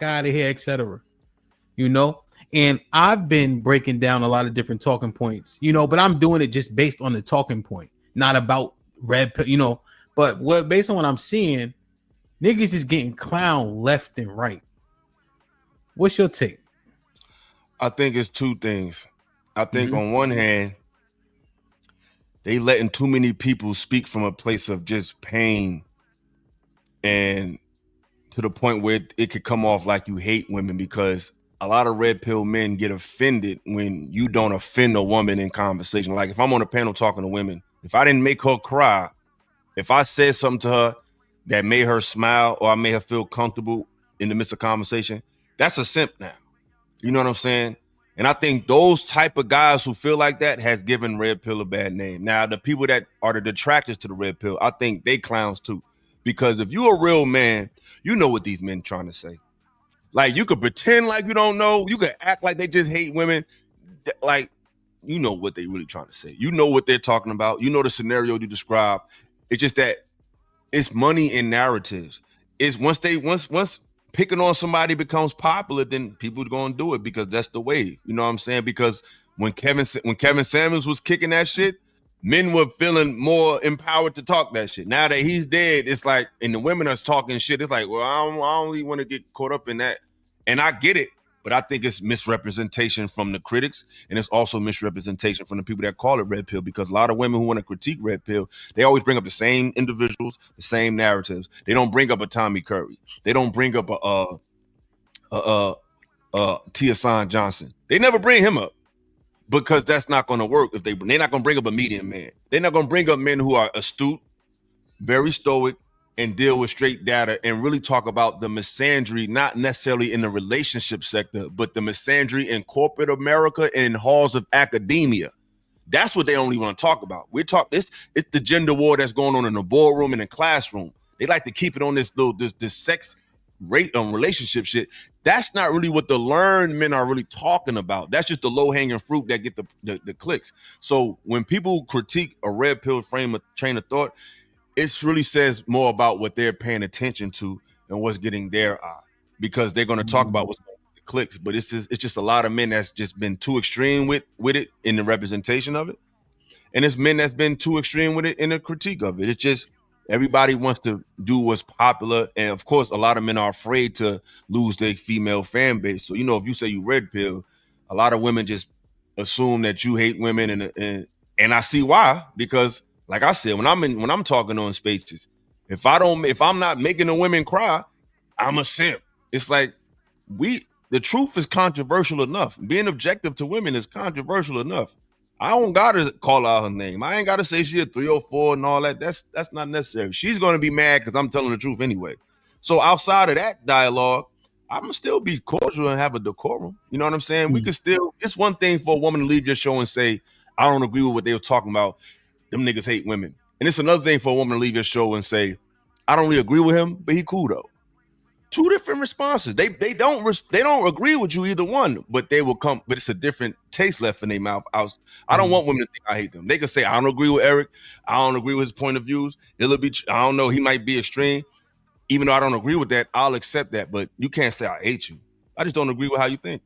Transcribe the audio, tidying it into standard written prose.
fuck out of here, etc. You know, and I've been breaking down a lot of different talking points, you know, but I'm doing it just based on the talking point, not about red pill, you know. But what based on what I'm seeing, niggas is getting clowned left and right. What's your take? I think it's two things. I think on one hand, they letting too many people speak from a place of just pain, and to the point where it could come off like you hate women, because a lot of red pill men get offended when you don't offend a woman in conversation. Like if I'm on a panel talking to women, if I didn't make her cry, if I said something to her that made her smile or I made her feel comfortable in the midst of conversation, that's a simp now. You know what I'm saying? And I think those type of guys who feel like that has given red pill a bad name. Now, the people that are the detractors to the red pill, I think they clowns too. Because if you're a real man, you know what these men trying to say. Like, you could pretend like you don't know. You could act like they just hate women. Like, you know what they really trying to say. You know what they're talking about. You know the scenario you described. It's just that it's money in narratives. It's once picking on somebody becomes popular, then people are going to do it because that's the wave. You know what I'm saying? Because when Kevin Samuels was kicking that shit, men were feeling more empowered to talk that shit. Now that he's dead, it's like, and the women are talking shit. It's like, well, I don't really want to get caught up in that. And I get it, but I think it's misrepresentation from the critics, and it's also misrepresentation from the people that call it red pill, because a lot of women who want to critique red pill, they always bring up the same individuals, the same narratives. They don't bring up a Tommy Curry. They don't bring up a Tia Johnson. They never bring him up, because that's not going to work. They're not going to bring up a medium man. They're not going to bring up men who are astute, very stoic, and deal with straight data and really talk about the misandry, not necessarily in the relationship sector, but the misandry in corporate America and halls of academia. That's what they only want to talk about. It's the gender war that's going on in the boardroom and the classroom. They like to keep it on this sex rate relationship shit. That's not really what the learned men are really talking about. That's just the low-hanging fruit that get the clicks. So when people critique a red pill train of thought, it really says more about what they're paying attention to and what's getting their eye, because they're going to talk about what's going to get the clicks. But it's just a lot of men that's just been too extreme with it in the representation of it, and it's men that's been too extreme with it in the critique of it. It's just everybody wants to do what's popular, and of course, a lot of men are afraid to lose their female fan base. So, you know, if you say you red pill, a lot of women just assume that you hate women, and I see why, because like I said, when I'm talking on spaces, if I'm not making the women cry, I'm a simp. It's like the truth is controversial enough. Being objective to women is controversial enough. I don't gotta call out her name. I ain't gotta say she a 304 and all that. That's not necessary. She's gonna be mad because I'm telling the truth anyway. So outside of that dialogue, I'm gonna still be cordial and have a decorum. You know what I'm saying? We could still. It's one thing for a woman to leave your show and say, I don't agree with what they were talking about. Them niggas hate women. And it's another thing for a woman to leave your show and say, I don't really agree with him, but he cool though. Two different responses. They don't agree with you either one, but they will come. But it's a different taste left in their mouth. I don't want women to think I hate them. They can say I don't agree with Eric. I don't agree with his point of views. It'll be, I don't know, he might be extreme. Even though I don't agree with that, I'll accept that. But you can't say I hate you. I just don't agree with how you think.